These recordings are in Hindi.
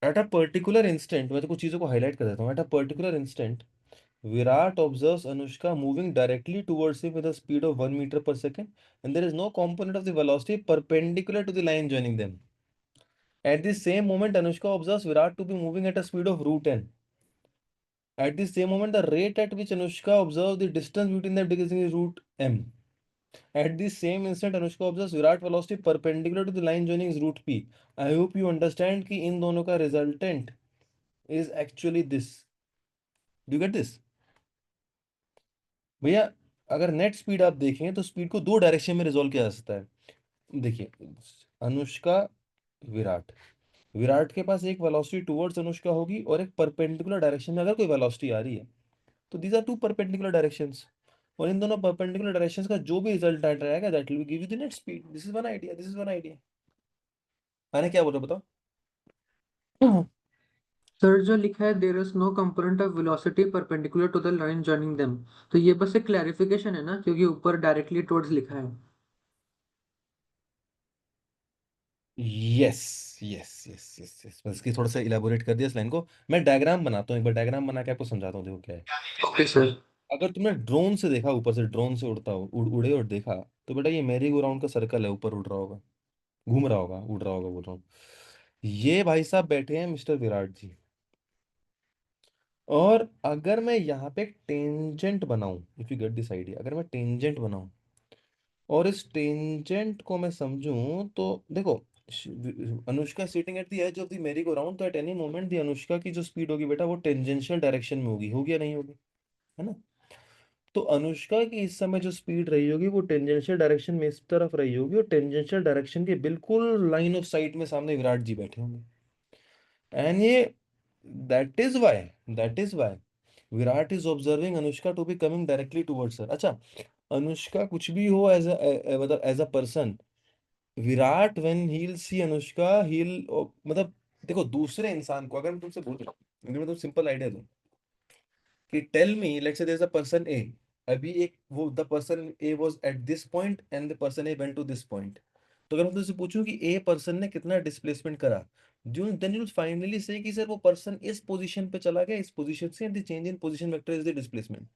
एट अ पर्टिकुलर इंस्टेंट, मैं तो कुछ चीज़ों को हाईलाइट कर देता हूँ। At a particular instant Virat observes Anushka moving directly towards him with a speed of 1 meter per second, and there is no component of the velocity perpendicular to the line joining them. At the same moment, Anushka observes Virat to be moving at a speed of root n. At the same moment, the rate at which Anushka observes the distance between them decreasing is root m. At the same instant, Anushka observes Virat velocity perpendicular to the line joining is root p. I hope you understand कि इन दोनों का resultant is actually this. Do you get this? भैया, अगर नेट स्पीड आप देखें तो स्पीड को दो डायरेक्शन में रिजॉल्व किया जा सकता है। देखिए, अनुष्का, विराट, विराट के पास एक वेलोसिटी टुवर्ड्स अनुष्का होगी और एक परपेंडिकुलर डायरेक्शन में अगर कोई वेलोसिटी आ रही है, तो these are two perpendicular directions, और इन दोनों परपेंडिकुलर डायरेक्शंस का जो भी रिजल्ट आएगा that will give you the net speed. This is one idea, this is one idea. मैंने क्या बोला बताओ? सर जो लिखा है there is no component of velocity perpendicular to the line joining them, तो ये बस एक क्लैरिफिकेशन है ना, क्योंकि ऊपर डायरेक्टली टुवर्ड्स लिखा है। Yes, yes, yes, yes, yes, बस इसकी थोड़ा सा इलेबोरेट कर दिया इस लाइन को। मैं डायग्राम बनाता हूँ, एक बार डायग्राम बना के आपको समझाता हूँ, देखो क्या है। Okay sir. अगर तुमने ड्रोन से देखा, ऊपर से ड्रोन से उड़ता हो, उड़े और देखा, तो बेटा ये मेरी गो राउंड का सर्कल है, ऊपर उड़ रहा होगा, घूम रहा होगा, उड़ रहा होगा, बोल रहा हूँ। ये भाई साहब बैठे हैं मिस्टर विराट जी, और अगर मैं यहाँ पे एक टेंजेंट बनाऊं, if you get this idea, अगर मैं टेंजेंट बनाऊं और इस टेंजेंट को मैं समझूं, तो देखो, Anushka sitting at the edge of the merry go round, तो at any moment the Anushka की जो स्पीड होगी बेटा, वो टेंजेंशियल डायरेक्शन में होगी या नहीं होगी, है ना? तो अनुष्का की इस समय जो स्पीड रही होगी वो टेंजेंशियल डायरेक्शन में इस तरफ रही होगी, और टेंजेंशियल डायरेक्शन के बिल्कुल लाइन ऑफ साइट में सामने विराट जी बैठे होंगे। एंड ये that is why Virat is observing Anushka to be coming directly towards her. अच्छा, अनुष्का कुछ भी हो एज मतलब as a person, Virat when he will see Anushka he will, मतलब देखो, दूसरे इंसान को अगर मैं तुमसे बोल रहा हूँ, अगर मैं तुम सिंपल आइडिया दूं कि tell me, let's say there is a person A, अभी एक वो the person A was at this point and the person A went to this point, तो अगर मैं तुमसे पूछूं कि ए पर्सन ने कितना डिस्प्लेसमेंट करा, जो देन यू विल फाइनली से कि सर वो पर्सन इस पोजीशन पे चला गया, इस पोजीशन से, the change in position vector is the displacement.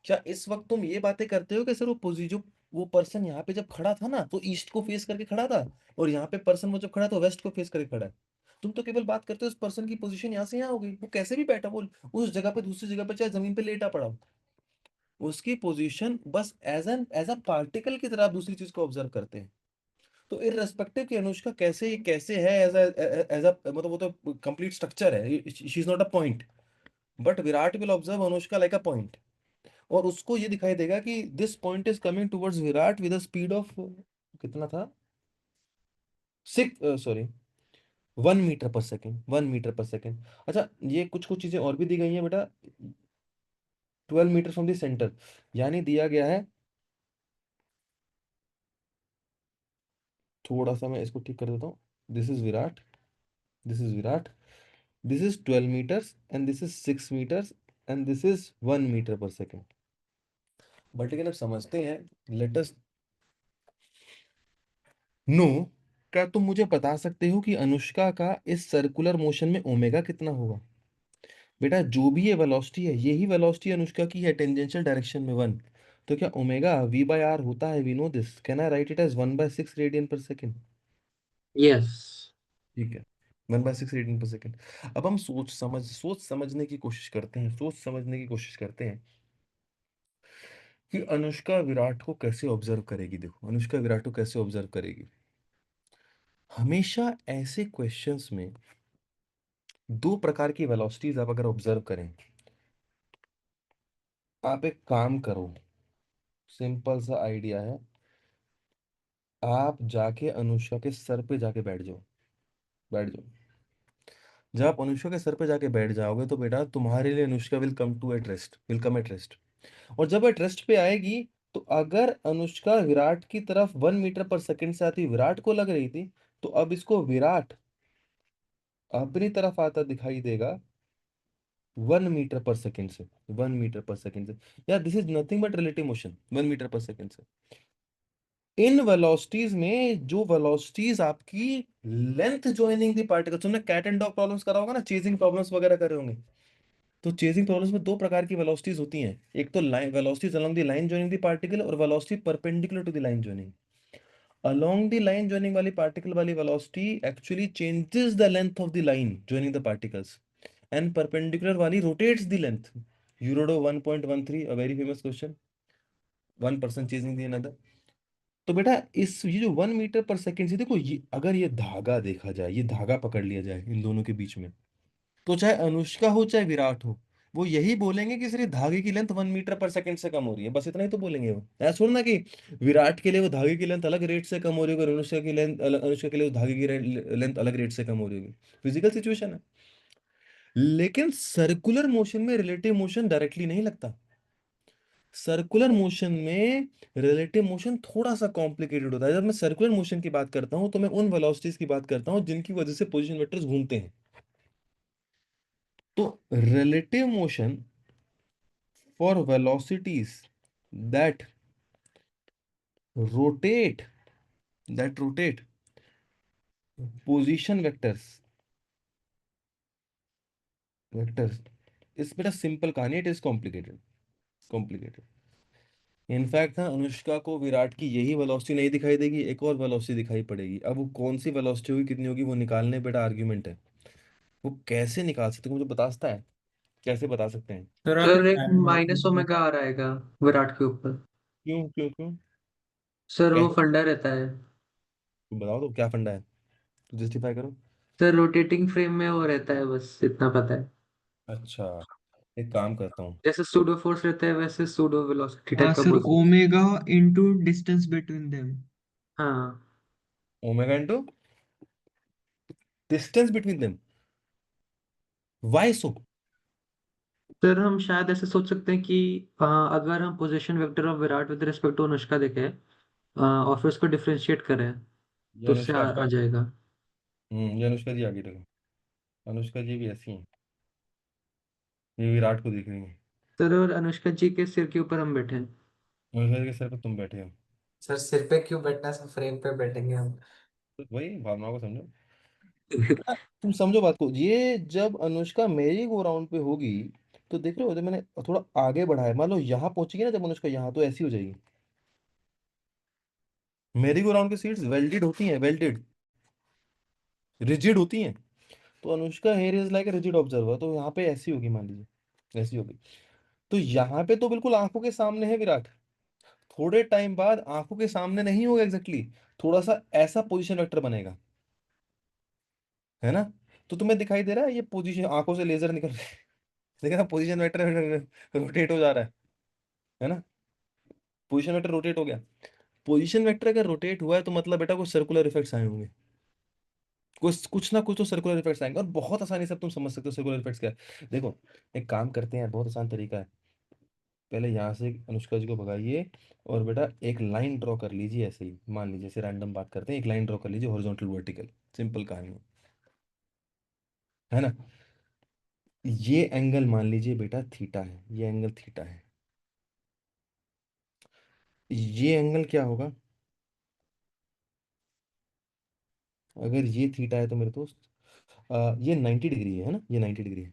क्या इस वक्त तुम ये बातें करते हो कि सर वो पोजी जो वो पर्सन यहाँ पे जब खड़ा था ना, तो ईस्ट को फेस करके खड़ा था, और यहाँ पे पर्सन वो जब खड़ा था वेस्ट को फेस करके खड़ा है? तुम तो केवल बात करते हो उस पर्सन की पोजीशन यहाँ से यहाँ हो गई, वो कैसे भी बैठा, वो उस जगह पे, दूसरी जगह पे, चाहे जमीन पे लेटा पड़ा हो, उसकी पोजीशन बस एज अ पार्टिकल की तरह आप दूसरी चीज को ऑब्जर्व करते हैं। तो इररेस्पेक्टिव कि अनुष्का कैसे है एज अ मतलब वो तो कंप्लीट स्ट्रक्चर है, she is not a point, but Virat will observe Anushka like a point, और उसको ये दिखाई देगा कि this point is coming towards Virat with a speed of, कितना था, 6, 1 metre per second, 1 metre per second. अच्छा, ये कुछ कुछ चीजें और भी दी गई हैं बेटा। 12 मीटर फ्रॉम द सेंटर, यानी दिया गया है, थोड़ा सा मैं इसको ठीक कर देता हूँ। This is Virat, this is Virat, this is 12 meters and this is 6 meters, and this is 1 metre per second. But लेकिन अब समझते हैं, लेट अस नो, क्या तुम मुझे बता सकते हो कि अनुष्का का इस सर्कुलर मोशन में ओमेगा कितना होगा? बेटा, जो भी ये वेलोसिटी है, यही वेलोसिटी अनुष्का की है टेंजेंशियल डायरेक्शन में 1। तो क्या ओमेगा v/r होता है? We know this, can I write it as 1/6 radian per second? Yes. ठीक है, 1/6 रेडियन पर सेकेंड। अब हम सोच समझने की कोशिश करते हैं, सोच समझने की कोशिश करते हैं कि अनुष्का विराट को कैसे ऑब्जर्व करेगी। देखो, अनुष्का विराट को कैसे ऑब्जर्व करेगी। हमेशा ऐसे क्वेश्चंस में दो प्रकार की वेलोसिटीज आप अगर ऑब्जर्व करें, आप एक काम करो, सिंपल सा आइडिया है, आप जाके अनुष्का के सर पे जाके बैठ जाओ, बैठ जाओ। जब आप अनुष्का के सर पे जाके बैठ जाओगे, तो बेटा तुम्हारे लिए Anushka will come at rest. और जब एट रेस्ट पे आएगी, तो अगर अनुष्का विराट की तरफ 1 मीटर पर सेकेंड से आती विराट को लग रही थी, तो अब इसको विराट अपनी तरफ आता दिखाई देगा 1 मीटर पर सेकेंड से, 1 मीटर पर सेकेंड से। यार, this is nothing but relative motion, 1 metre per second से। इन वेलोसिटीज में जो वेलोसिटीज आपकी लेंथ ज्वाइनिंग द पार्टिकल, तुमने कैट एंड डॉग प्रॉब्लम्स करा होगा ना, चेजिंग प्रॉब्लम्स वगैरह करे होंगे। तो चेजिंग प्रॉब्लम्स में दो प्रकार की वेलोसिटीज होती हैं, एक तो line velocities along the line joining the particle, और velocity perpendicular to the line joining. Along the line joining वाली पार्टिकल वाली velocity actually changes the length of the line joining the particles, and perpendicular वाली rotates the length. Irodov 1.13, a very famous question, one person chasing the another. तो बेटा इस ये जो 1 मीटर पर सेकेंड से, देखो ये अगर ये धागा देखा जाए, ये धागा पकड़ लिया जाए इन दोनों के बीच में, तो चाहे अनुष्का हो चाहे विराट हो, वो यही बोलेंगे कि सिर्फ धागे की लेंथ 1 मीटर पर सेकेंड से कम हो रही है, बस इतना ही तो बोलेंगे वो। ऐसा थोड़ा ना कि विराट के लिए वो धागे की लेंथ अलग रेट से कम हो रही होगी और अनुष्का की लेंथ, अनुष्का के लिए वो धागे की लेंथ अलग रेट से कम हो रही होगी। फिजिकल सिचुएशन है। लेकिन सर्कुलर मोशन में रिलेटिव मोशन डायरेक्टली नहीं लगता। सर्कुलर मोशन में रिलेटिव मोशन थोड़ा सा कॉम्प्लिकेटेड होता है। जब मैं सर्कुलर मोशन की बात करता हूं तो मैं उन वेलोसिटीज की बात करता हूं जिनकी वजह से पोजीशन वेक्टर्स घूमते हैं। तो relative motion for velocities that rotate rotate position vectors इस बेटा सिंपल कहानी, it is complicated, complicated. In fact ना अनुष्का को विराट की यही वेलोसिटी नहीं दिखाई देगी, एक और वेलोसिटी दिखाई पड़ेगी। अब वो कौन सी वेलोसिटी होगी, कितनी होगी, वो निकालने बेटा आर्ग्यूमेंट है। वो कैसे निकाल सकते हैं, मुझे बता सकता है, कैसे बता सकते हैं? सर आप सर एक माइनस ओमेगा आ रहेगा विराट के ऊपर। क्यों क्यों क्यों? सर वो कैसे? फंडा रहता है। तुम बताओ तो क्या फंडा है, तो जस्टिफाई करो। सर रोटेटिंग फ्रेम में वो रहता है, बस इतना पता है। अच्छा, एक काम करता हूँ। जैसे सूडो फोर्स रहता है वैसे सूडो वेलोसिटी हाँ टाइप का सर, बोल सकते omega into distance between them. हैं। हाँ omega into distance between them, why so? Sir हम शायद ऐसे सोच सकते हैं कि अगर हम position vector of Virat with respect to Anushka देखें और फिर उसको डिफरेंशिएट करें ये तो उससे अनुष्का आ जाएगा। ये अनुष्का जी आगे देखो, अनुष्का जी भी ऐसी हैं, ये विराट को देख रही हैं। सर और अनुष्का जी के सिर के ऊपर हम बैठे हैं। अनुष्का जी के सर पे तुम बैठे हो। सर सिर पे क्यों बैठना है, सब फ्रेम पे बैठेंगे हम। तो वही भावनाओं को समझो। हाँ, तुम समझो बात को, ये जब अनुष्का मेरी गो राउंड पे होगी, तो देख रहे हो जब मैंने थोड़ा आगे बढ़ाया, मान लो यहाँ पहुंचेगी ना जब अनुष्का, यहाँ तो ऐसी हो जाएगी। मेरी गो राउंड की सीट्स वेल्डेड होती हैं, वेल्डेड, रिजिड होती हैं। तो Anushka here is like a rigid observer, तो यहाँ पे ऐसी होगी, मान लीजिए ऐसी होगी। तो यहाँ पे तो बिल्कुल आंखों के सामने है विराट, थोड़े टाइम बाद आंखों के सामने नहीं होगा एग्जैक्टली, थोड़ा सा ऐसा पोजीशन वेक्टर बनेगा, है ना? तो तुम्हें दिखाई दे रहा है ये पोजीशन, आंखों से लेजर निकल रहा है, देखा ना पोजीशन वेक्टर रोटेट हो जा रहा है ना? पोजीशन वेक्टर रोटेट हो गया। पोजीशन वेक्टर अगर रोटेट हुआ है तो मतलब बेटा कुछ सर्कुलर इफेक्ट्स आए होंगे, कुछ कुछ ना कुछ तो सर्कुलर इफेक्ट्स आएंगे, और बहुत आसानी से अब तुम समझ सकते हो सर्कुलर इफेक्ट्स क्या है। देखो एक काम करते हैं, बहुत आसान तरीका है। पहले यहाँ से अनुष्का जी को भगाइए, और बेटा एक लाइन ड्रॉ कर लीजिए, ऐसे ही मान लीजिए, ऐसे रैंडम बात करते हैं, एक लाइन ड्रॉ कर लीजिए हॉरिजॉन्टल वर्टिकल, सिंपल कहानी है ना? ये एंगल मान लीजिए बेटा थीटा है, ये एंगल थीटा है। ये एंगल क्या होगा, अगर ये थीटा है तो मेरे दोस्त, ये 90 डिग्री है ना, ये 90 डिग्री है।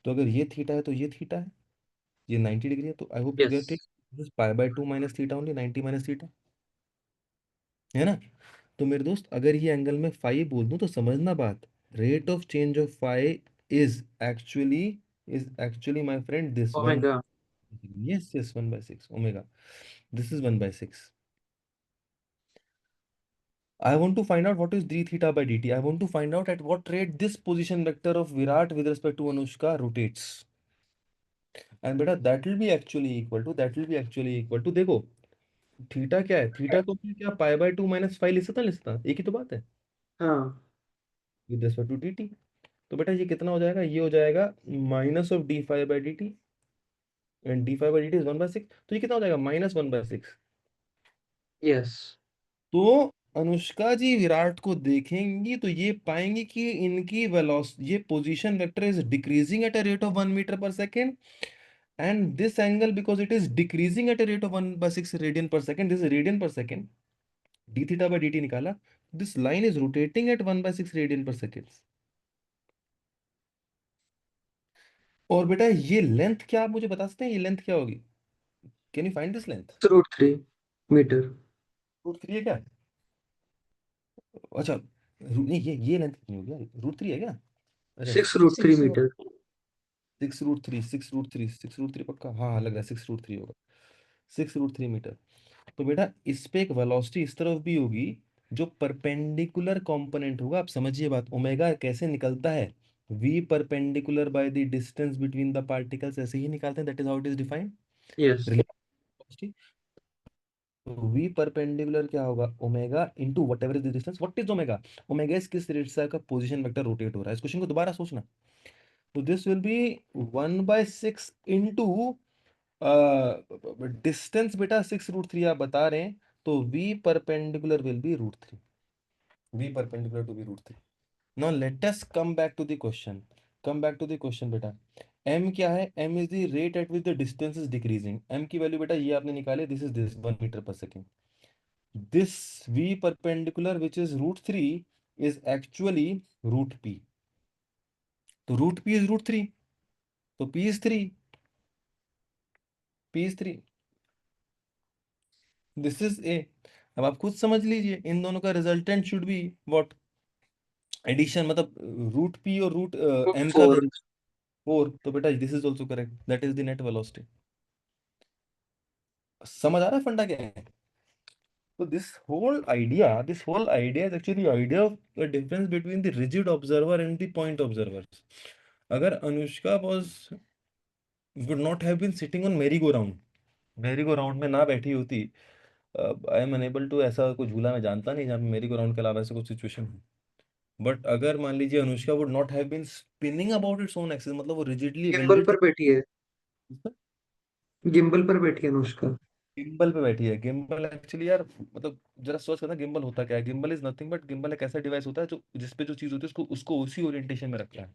तो अगर ये थीटा है तो ये थीटा है, ये 90 डिग्री है, तो I hope you yes. Get it, pi by 2 minus theta only, 90 minus theta, है ना? तो मेरे दोस्त अगर ये एंगल में फाई बोल दूं तो समझना बात, rate of change of phi is actually my friend this one, omega. Yes yes 1/6 omega, this is 1/6। I want to find out what is d theta by dt. I want to find out at what rate this position vector of Virat with respect to Anushka rotates. And beta that will be actually equal to, देखो थीटा क्या है, थीटा को मैं क्या पाई बाय 2 माइनस फाइव लिखता एक ही तो बात है, हाँ। With respect to dt। तो बेटा ये कितना हो जाएगा, ये हो जाएगा minus of d5/dt, and d5/dt is 1/6, तो ये कितना हो जाएगा -1/6। यस। तो अनुष्का जी विराट को देखेंगी तो ये पाएंगी कि इनकी वेलोसिटी, ये position vector is decreasing at a rate of 1 metre per second, and this angle because it is decreasing at a rate of 1/6 radian per second, this radian per second, D theta by D T निकाला, this line is rotating at 1/6 radian per second. और बेटा ये लेंथ क्या आप मुझे बता सकते हैं, ये लेंथ क्या होगी? Can you find this length? √3 meter. √3 है क्या? अच्छा, नहीं ये लेंथ कितनी होगी यार, √3 है क्या? अच्छा 6√3 मीटर। 6√3 पक्का, हाँ हाँ लग रहा है 6√3 होगा, 6√3 मीटर। तो बेटा इस पे एक वेलोसिटी इस तरफ भी होगी, जो परपेंडिकुलर कंपोनेंट होगा। आप समझिए बात, ओमेगा कैसे निकलता है, v perpendicular by the distance between the particles, ऐसे ही निकालते हैं, that is how it is defined. Yes. तो v परपेंडिकुलर क्या होगा, omega into whatever is the distance. What is omega? Omega is किस रेडियस का पोजीशन वेक्टर रोटेट हो रहा है। इस क्वेश्चन को दोबारा सोचना। तो this will be 1/6 into distance, बेटा 6√3 आप बता रहे हैं, तो v perpendicular will be √3, v perpendicular to be √3। now let us come back to the question, बेटा। m क्या है? m is the rate at which the distance is decreasing। m की वैल्यू बेटा ये आपने निकाले, this is this 1 metre per second. this v perpendicular which is √3 is actually √p। तो √p is √3, तो p is 3, this is a। अब आप खुद समझ लीजिए, इन दोनों का resultant should be what, addition, मतलब √p और m का 4। 4। तो बेटा this is also correct, that is the net velocity. समझ आ रहा है फंडा क्या है? तो this whole idea is actually idea of the difference between the rigid observer and the point observers. अगर Anushka was would not have been sitting on मेरी गो राउंड में ना बैठी होती, आई एम अनेबल टू, ऐसा कोई झूला मैं जानता नहीं जहाँ पे मेरी गो राउंड के अलावा ऐसा कुछ सिचुएशन हो। बट अगर मान लीजिए Anushka would not have been spinning about its own axis, मतलब वो रिजिडली गिम्बल वेल्डेड पर बैठी है, थी। गिम्बल पर बैठी है अनुष्का। गिम्बल पे बैठी है। गिम्बल एक्चुअली यार, मतलब जरा सोच करना गिम्बल होता क्या है। Gimbal is nothing but, gimbal एक ऐसा डिवाइस होता है जो जिसपे जो चीज होती है उसको उसको उसी ओरिएंटेशन में रखता है,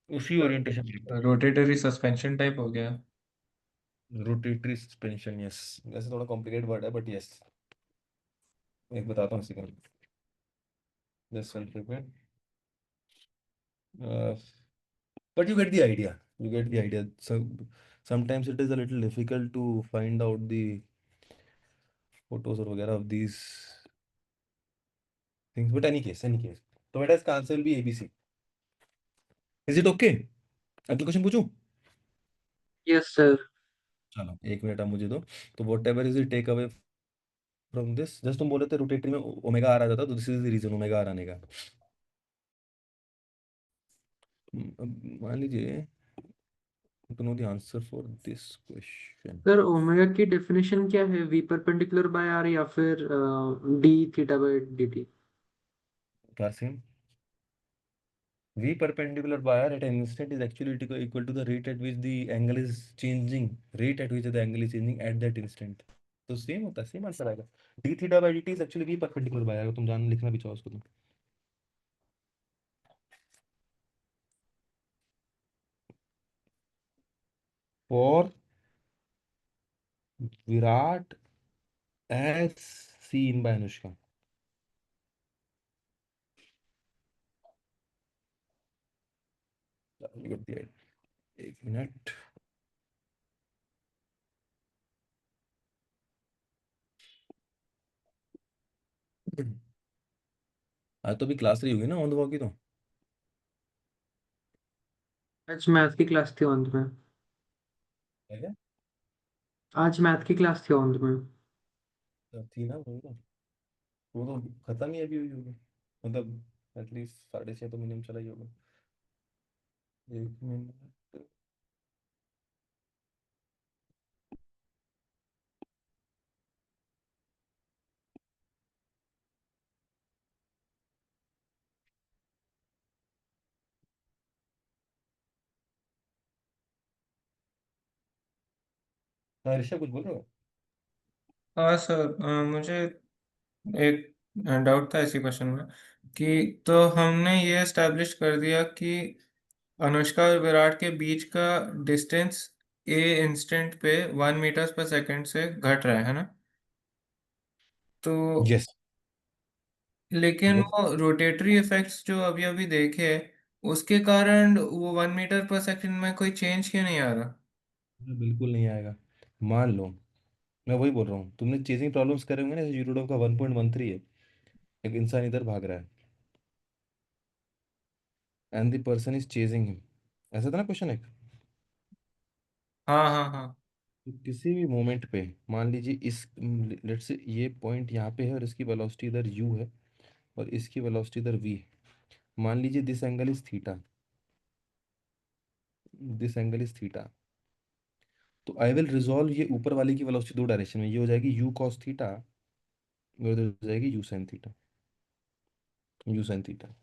उसी ओरिएंटेशन में रखता रोटेटरी सस्पेंशन टाइप हो गया। है। Rotatory suspension, yes. वैसे थोड़ा कॉम्प्लिकेटेड वर्ड है बट यस, एक बताता हूँ इसी का। Just one second, but you get the idea, so sometimes it is a little difficult to find out the photos और वगैरह of these things, but any case, तो बेटा इसका आंसर भी ABC। Is it okay? अगला क्वेश्चन पूछूं? Yes sir. चलो एक मिनट आप मुझे दो। तो whatever is it take away from this, just तुम बोले थे रोटेटरी में ओमेगा आ रहा था, तो this is the reason omega आ आने का। अब मान लीजिए to know the answer for this question। Sir omega की डेफिनेशन क्या है, v परपेंडिकुलर बाय r या फिर d थीटा बाय dt? क्या same, v perpendicular by r at an instant is actually equal to the rate at which the angle is changing, at that instant। तो सेम होता है, सेम आंसर आएगा। d theta by dt is actually v perpendicular by r, अगर तुम जान लिखना भी चाहो उसको तो। for Virat as seen by Anushka। You got the idea। एक मिनट, आज तो भी क्लास रही होगी ना ऑन द वॉक की तो? आज मैथ की क्लास थी ऑन में। है क्या? आज मैथ की क्लास थी ऑन में। थी ना वो तो खत्म ही अभी हुई होगी, मतलब एटलीस्ट 6:30 तो मिनिमम चला ही होगा। एक मिनट, हाँ ऋषभ कुछ बोल रहे हो? हाँ सर, मुझे एक डाउट था इसी क्वेश्चन में कि तो हमने ये एस्टेब्लिश कर दिया कि अनुष्का और विराट के बीच का डिस्टेंस ए इंस्टेंट पे 1 मीटर पर सेकंड से घट रहा है ना। तो यस लेकिन यस वो रोटेटरी इफेक्ट्स जो अभी अभी देखे, उसके कारण वो 1 मीटर पर सेकंड में कोई चेंज क्यों नहीं आ रहा? बिल्कुल नहीं आएगा। मान लो, मैं वही बोल रहा हूँ, तुमने चेजिंग प्रॉब्लम्स करे होंगे ना, जैसे यूरोडॉम का 1.13 है, एक इंसान इधर भाग रहा है and the person is chasing him, ऐसा था ना क्वेश्चन एक। हाँ हाँ हाँ। तो किसी भी मोमेंट पे मान लीजिए इस, लेट्स से ये पॉइंट यहाँ पे है और इसकी वेलोसिटी इधर u है और इसकी वेलोसिटी इधर v है। मान लीजिए this angle is theta, this angle is theta. तो आई विल रिजॉल्व ये ऊपर वाले की वेलोसिटी दो डायरेक्शन में, ये हो जाएगी u cos थीटा और इधर हो जाएगी u sin theta, u sin theta.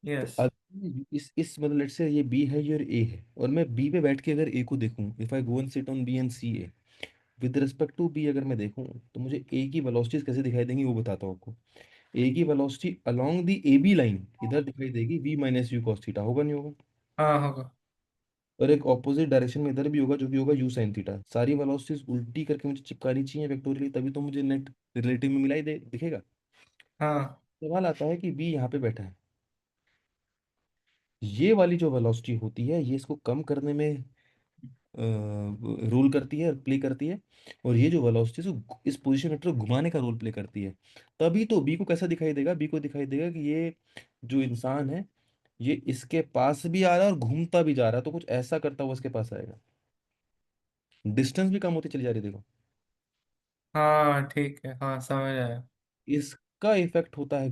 तो यस। अगर इस मतलब लेट्स से ये b है ये और a है, और मैं b पे बैठ के अगर a को देखूं, if I go and sit on b and C A, with respect to b अगर मैं देखूं, तो मुझे a की वेलोसिटीज कैसे दिखाई देंगी वो बताता हूँ आपको। a की velocity along the A B line इधर दिखाई देगी v minus u cos theta, होगा नहीं होगा? हाँ होगा। और एक ऑपोजिट डायरेक्शन में इधर भी होगा जो कि होगा u sin थीटा। सारी वेलोसिटीज उल्टी करके मुझे चिपकानी चाहिए वेक्टोरियली, तभी तो मुझे नेट रिलेटिव में मिलाई दे दिखेगा। हाँ सवाल आता है कि b यहाँ पे बैठा है, ये वाली जो वेलोसिटी होती है ये इसको कम करने में रोल करती है, प्ले करती है, और ये जो वेलोसिटी है इस पोजीशन वेक्टर को घुमाने का रोल प्ले करती है। तभी तो बी को कैसा दिखाई देगा, बी को दिखाई देगा कि ये जो इंसान है ये इसके पास भी आ रहा है और घूमता भी जा रहा है, तो कुछ ऐसा करता हुआ इसके पास आएगा, डिस्टेंस भी कम होती चली जा रही है, देखो। हाँ ठीक है, हाँ समझ आया। इसका इफेक्ट होता है